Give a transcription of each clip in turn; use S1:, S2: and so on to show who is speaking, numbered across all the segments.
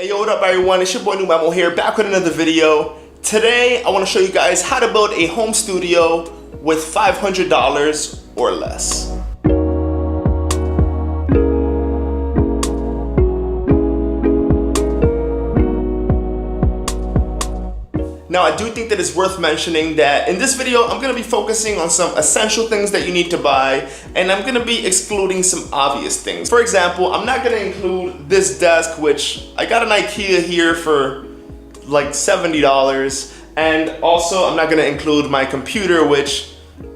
S1: Hey, what up everyone, it's your boy Numemo here, back with another video. Today, I want to show you guys how to build a home studio with $500 or less. Now, I do think that it's worth mentioning that in this video, I'm going to be focusing on some essential things that you need to buy, and I'm going to be excluding some obvious things. For example, I'm not going to include this desk, which I got an IKEA here for like $70, and also I'm not going to include my computer, which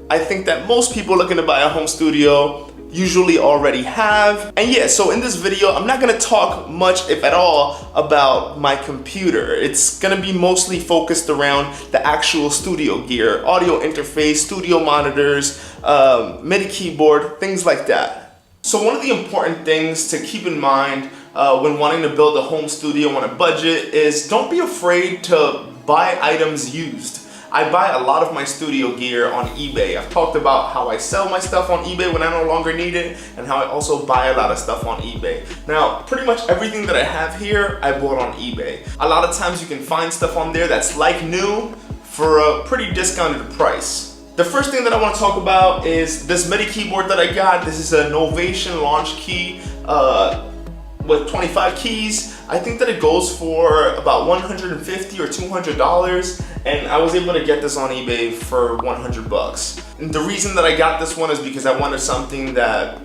S1: I think that most people looking to buy a home studio usually already have. And yeah, so in this video, I'm not gonna talk much, if at all, about my computer. It's gonna be mostly focused around the actual studio gear, audio interface, studio monitors, MIDI keyboard, things like that. So one of the important things to keep in mind when wanting to build a home studio on a budget is don't be afraid to buy items used. I buy a lot of my studio gear on eBay. I've talked about how I sell my stuff on eBay when I no longer need it, and how I also buy a lot of stuff on eBay. Now, pretty much everything that I have here, I bought on eBay. A lot of times you can find stuff on there that's like new for a pretty discounted price. The first thing that I want to talk about is this MIDI keyboard that I got. This is a Novation launch key with 25 keys. I think that it goes for about $150 or $200, and I was able to get this on eBay for 100 bucks. And the reason that I got this one is because I wanted something that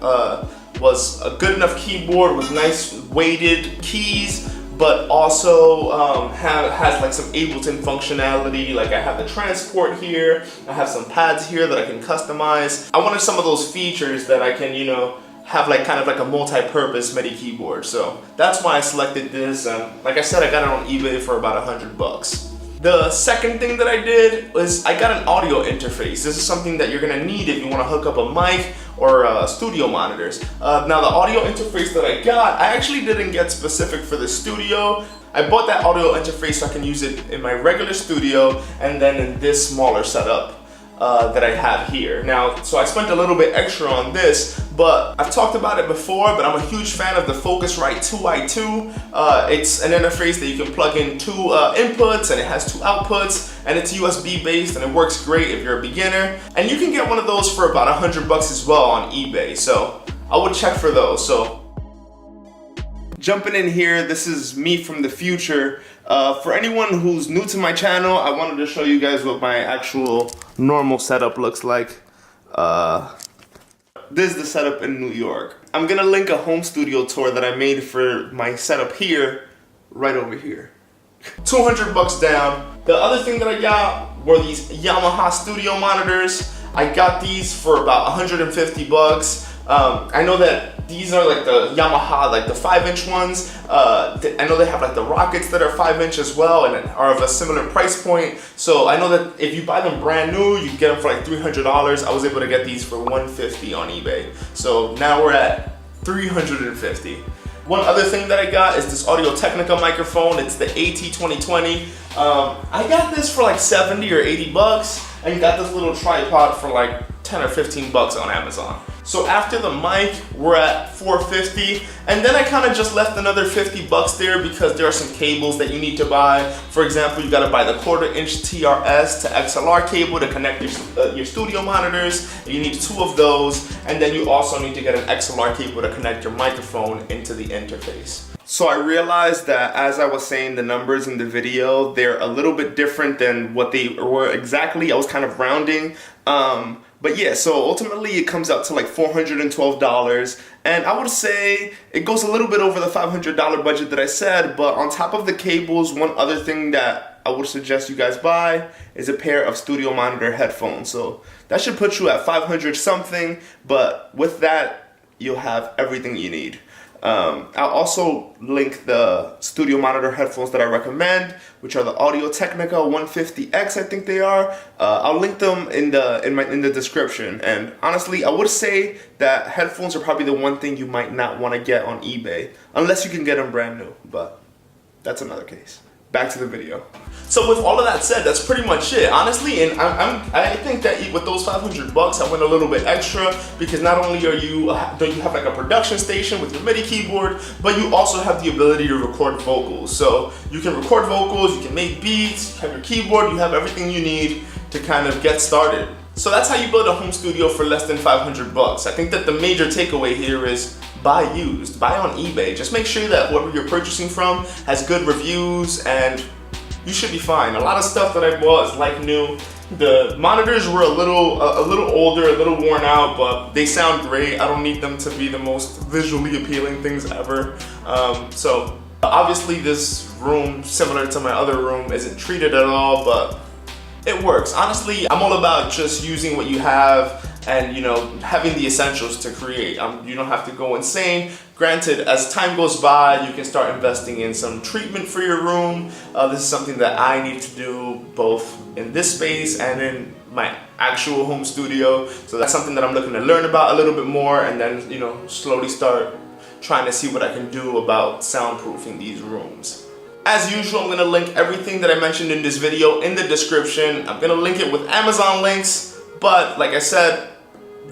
S1: was a good enough keyboard with nice weighted keys, but also has like some Ableton functionality. Like I have the transport here, I have some pads here that I can customize. I wanted some of those features that I can, you know, have like kind of like a multi-purpose MIDI keyboard. So that's why I selected this, and like I said, I got it on eBay for about 100 bucks. The second thing that I did was I got an audio interface. This is something that you're gonna need if you wanna hook up a mic or studio monitors. Now the audio interface that I got, I actually didn't get specific for the studio. I bought that audio interface so I can use it in my regular studio and then in this smaller setup that I have here. Now, so I spent a little bit extra on this, but I've talked about it before, but I'm a huge fan of the Focusrite 2i2. It's an interface that you can plug in two inputs, and it has two outputs, and it's USB based, and it works great if you're a beginner. And you can get one of those for about 100 bucks as well on eBay, so I would check for those. So jumping in here, this is me from the future. For anyone who's new to my channel, I wanted to show you guys what my actual normal setup looks like. This is the setup in New York. I'm gonna link a home studio tour that I made for my setup here, right over here. 200 bucks down. The other thing that I got were these Yamaha studio monitors. I got these for about 150 bucks. I know that these are like the Yamaha, like the 5-inch ones. I know they have like the Rockets that are 5-inch as well and are of a similar price point. So I know that if you buy them brand new, you can get them for like $300. I was able to get these for $150 on eBay. So now we're at $350. One other thing that I got is this Audio-Technica microphone. It's the AT2020. I got this for like 70 or 80 bucks, and got this little tripod for like 10 or 15 bucks on Amazon. So after the mic, we're at $450, and then I kind of just left another 50 bucks there because there are some cables that you need to buy. For example, you got to buy the 1/4-inch TRS to XLR cable to connect your studio monitors. You need 2 of those, and then you also need to get an XLR cable to connect your microphone into the interface. So I realized that as I was saying the numbers in the video, they're a little bit different than what they were exactly. I was kind of rounding. But yeah, so ultimately it comes out to like $412, and I would say it goes a little bit over the $500 budget that I said, but on top of the cables, one other thing that I would suggest you guys buy is a pair of studio monitor headphones. So that should put you at 500 something, but with that, you'll have everything you need. I'll also link the studio monitor headphones that I recommend, which are the Audio-Technica 150X, I think they are. I'll link them in the description. And honestly, I would say that headphones are probably the one thing you might not want to get on eBay, unless you can get them brand new, but that's another case. back to the video. So with all of that said, that's pretty much it, honestly. And I think that with those $500, I went a little bit extra because not only don't you have like a production station with your MIDI keyboard, but you also have the ability to record vocals. So you can record vocals, you can make beats, you have your keyboard, you have everything you need to kind of get started. So that's how you build a home studio for less than $500. I think that the major takeaway here is buy used, buy on eBay. Just make sure that whoever you're purchasing from has good reviews and you should be fine. A lot of stuff that I bought is like new. The monitors were a little older, a little worn out, but they sound great. I don't need them to be the most visually appealing things ever. So obviously this room, similar to my other room, isn't treated at all, but it works. Honestly, I'm all about just using what you have and, you know, having the essentials to create. You don't have to go insane. Granted, as time goes by, you can start investing in some treatment for your room. This is something that I need to do both in this space and in my actual home studio. So that's something that I'm looking to learn about a little bit more and then, you know, slowly start trying to see what I can do about soundproofing these rooms. As usual, I'm going to link everything that I mentioned in this video in the description. I'm going to link it with Amazon links, but like I said,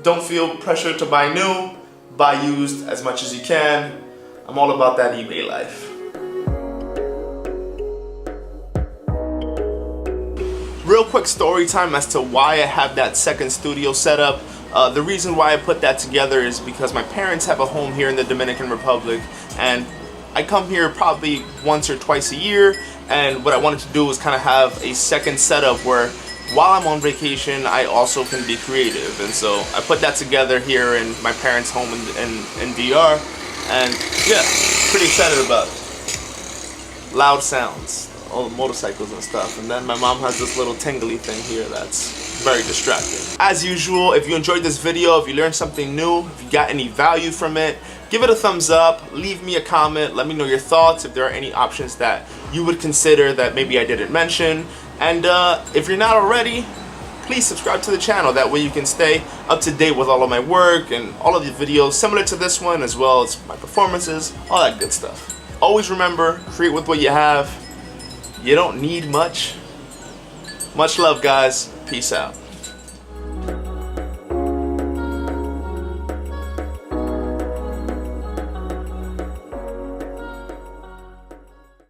S1: don't feel pressured to buy new, buy used as much as you can. I'm all about that eBay life. Real quick story time as to why I have that second studio set up. The reason why I put that together is because my parents have a home here in the Dominican Republic, and I come here probably once or twice a year, and what I wanted to do was kind of have a second setup where while I'm on vacation, I also can be creative. And so I put that together here in my parents' home in DR, and yeah, pretty excited about it. Loud sounds, all the motorcycles and stuff, and then my mom has this little tingly thing here that's very distracting. As usual, if you enjoyed this video, if you learned something new, if you got any value from it, give it a thumbs up, leave me a comment, let me know your thoughts, if there are any options that you would consider that maybe I didn't mention. And if you're not already, please subscribe to the channel. That way you can stay up to date with all of my work and all of the videos similar to this one, as well as my performances, all that good stuff. Always remember, create with what you have. You don't need much. Much love, guys. Peace out.